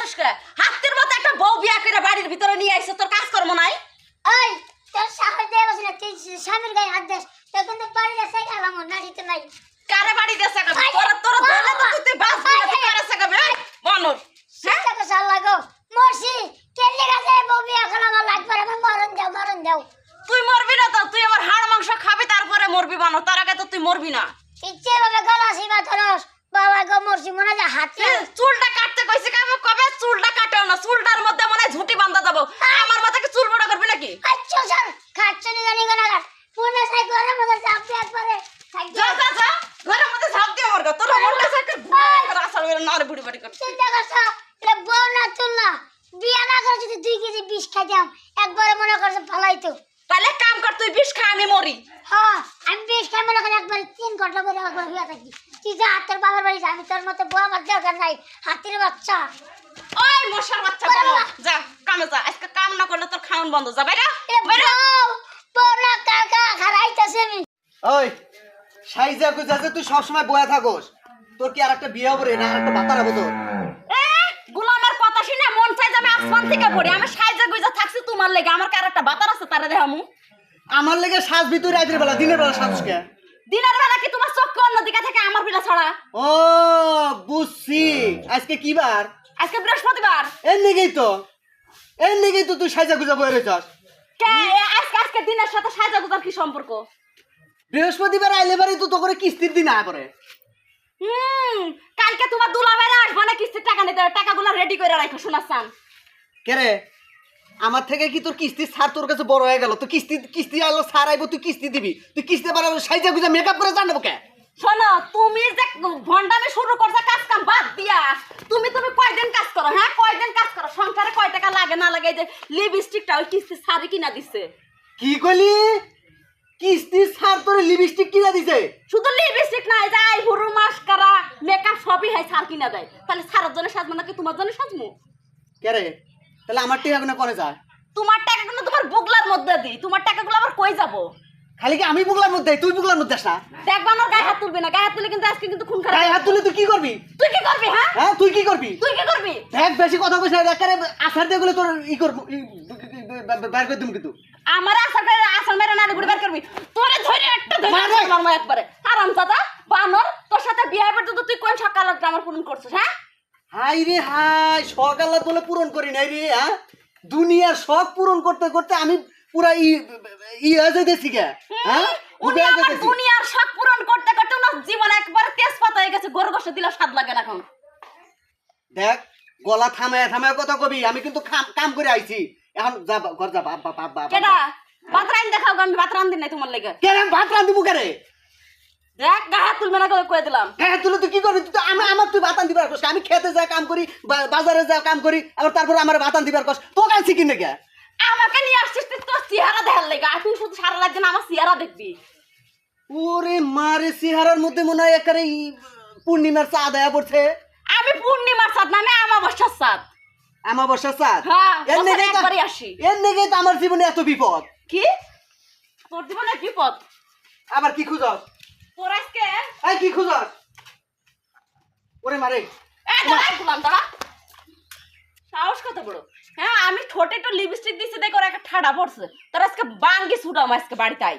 করছিস কে? হাতের মতো একটা বউ বিয়া করে বাড়ির ভিতরে নিয়ে আইছ, তোর কাজ কর্ম নাই? ওই তোর সাহস দিয়ে বসে না, তুই স্বামীর গায়ে হাত দিস, তোর কিন্তু বাড়িতে সেই গেলাম নাড়িতে নাই। কারে বাড়ি দেছে কে? তোর বলে তো তুই বাস তুই কারে সাকাবে বানর। সেটা তো সাল লাগো মরছি কেলে গেছে বউ বিয়া এখন আমার লাগবে আমি মরণ দাও। তুই মরবি না তো, তুই আমার হাড় মাংস খাবি তারপরে মরবি বানর, তার আগে তো তুই মরবি না। ইচ্ছে ভাবে গলাসি বা ধরস বাবা গো মরছি মনে যা হাতে চুলটা কাটতে কইছি কবে চুলটা কাটেও না, চুলটার মধ্যে মনে হয় ঝুঁটি বাঁধা দেবো। আমার মাথাকে চুল বড় করবি নাকি? আচ্ছা স্যার খাচ্ছি নি জানি না পুনে সাই ঘরের মধ্যে চাপতে একবারে যা যা যা ঘরের মধ্যে ঝাঁপ দিয়ে মরগা, তোর মনটা সাইকে রাসাল মেরে নারে বুড়ি বাড়ি কর। চিন্তা করছো এটা বউ না চুল না, বিয়া না করে যদি 2 কেজি বিষ খাইতাম একবারে মনে করছে ফালাইতো। তাহলে কাম কর, তুই বিষ খা আমি মরি। হ্যাঁ আমি বিষ খাই মনে করে একবারে 3 ঘন্টা করে একবার হইয়া থাকি। তুই যা তোর বাবার বাড়ি যা, আমি তোর মতো বউ আমার দরকার নাই। হাতির বাচ্চা ওই মশার বাচ্চা বলো, যা কামে যা, আজকে কাম না করলে তোর খাওন বন্ধ। যা বাইরে বাইরে। বউ না কাকা খারাইতাছে আমি। ওই সাইজা গুজাতে তুই সব সময় বয়া থাকোস, তোর কি আরেকটা বিয়ে হবে রে না আরেকটা বাতা রাখবো তোর? গোলামের কথা শুনে মন চাই যাবে আসমান থেকে পড়ি। আমি সাইজা গুইজা থাকছি তোমার লেগে, আমার কার একটা বাতার আছে তারে দেখামু। আমার লেগে সাজ ভিতরে রাতের বেলা দিনের বেলা সাজস কে? দিনের বেলা কি তোমার চোখকে অন্যদিকে থেকে আমার পিলা ছড়া? ও বুঝছি, আজকে কি বার? আজকে বৃহস্পতিবার। এর নিগেই তো তুই সাইজা গুজা বয়ে রয়েছস। কে আজকে দিনের সাথে সাইজা গুজার কি সম্পর্ক? বৃহস্পতিবার আইলে বাড়ি তো তোর কিস্তির দিন আয় করে। কালকে তোমার দুলাভাইরা আসবে না কিস্তির টাকা নিতে, টাকাগুলো রেডি করে রাখো শোনাচ্ছান। কে রে, আমার থেকে কি তোর কিস্তি ছাড় তোর কাছে বড় হয়ে গেল? তো কিস্তি আইলো ছাড় আইবো, তুই কিস্তি দিবি, তুই কিস্তি পারা সাইজা গুজা মেকআপ করে জানবো কে? শোনো, তুমি যে ভন্ডামি শুরু করছো কাজ কাম বাদ দিয়া, তুমি কয়দিন কাজ করো? হ্যাঁ কয়দিন কাজ করো? সংসারে কয় টাকা লাগে না লাগে? যে লিপস্টিকটা ওই কিস্তি ছাড়ি কিনা দিচ্ছে। কি কইলি? কিস্তি ছাড় তোর লিপস্টিক কিনা দিছে? শুধু লিপস্টিক নাই, যাই হুরু মাস্কারা মেকআপ সবই হয় ছাড় কিনা দেয়। তাহলে ছাড়ার জন্য সাজবো নাকি তোমার জন্য সাজবো? কে রে, তাহলে আমার টিকা গুনা কোনে যায়? তোমার টাকাগুলো তোমার বুগলার মধ্যে দিই, তোমার টাকাগুলো আবার কই যাবো? খালি কি আমি বুগলার মধ্যে, তুই বুগলার মধ্যে আসা? দেখবা আমার গায়ে হাত তুলবি না, গায়ে হাত তুলে কিন্তু আজকে কিন্তু খুন খারাপ। গায়ে হাত তুলে তুই কি করবি? তুই কি করবি? হ্যাঁ হ্যাঁ তুই কি করবি? তুই কি করবি? দেখ বেশি কথা কইছ না, একারে আছাড় দিয়ে গেলে তোর ই করব, বের করে দিম কিন্তু। আমার আসল মেরে নাড়ি বুড়ি বের করবি, তোরে ধরে একটা ধরে মারমা একবারে। হারাম দাদা বানর, তোর সাথে বিয়ে হবে তো তুই কোন সকালটা আমার পূরণ করছিস? হ্যাঁ হাই রে হাই, শখ আল্লাহ বলে পূরণ করি নাই রে। হ্যাঁ দুনিয়ার শখ পূরণ করতে করতে আমি পুরা হয়ে যাইতেছি কে? হ্যাঁ উনি আমার দুনিয়ার শখ পূরণ করতে করতে ওনার জীবন একবার তেজপাত হয়ে গেছে, গরু গোশত দিলে স্বাদ লাগে না এখন। দেখ গলা থামায় থামায় কথা কবি, আমি কিন্তু কাম করে আইছি। এখন যা ঘর যা, বাপ বাপ বাপ। কেডা ভাত রাইন দেখাও, আমি ভাত রান দিন নাই তোমার লেগে। কেন ভাত রাঁধিবো কেন? দেখ গায়ে হাত তুলবে না কয়ে দিলাম। হ্যাঁ তুই কি করবি? তুই তো আমার তুই ভাতান দিবার কষ্ট, আমি খেতে যা কাম করি, বাজারে যা কাম করি, আবার তারপর আমার ভাতান দিবার কষ্ট। তো কান শিখি না কে? আমাকে নিয়ে আসছিস তুই তোর চেহারা দেখার লেগে, আর তুই শুধু সারা লাগছে না আমার চেহারা দেখবি। ওরে মারে, চেহারার মধ্যে মনে হয় একেবারে পূর্ণিমার চাঁদ আয়া পড়ছে। আমি পূর্ণিমার চাঁদ না, আমি আমাবস্যার চাঁদ। আমাবস্যার চাঁদ? হ্যাঁ এর নেগে তো আমার জীবনে এত বিপদ। কি তোর জীবনে বিপদ? আবার কি খুঁজস? তোর আজকে এই কি খুঁজস? ওরে মারে, দাঁড়া, সাহস কত বড়? হ্যাঁ আমি ঠোঁটে একটু লিপস্টিক দিচ্ছি, দেখো একটা ঠাডা পড়ছে, তোর আজকে বাঙ্গি ছুটাম আজকে বাড়িতে আই।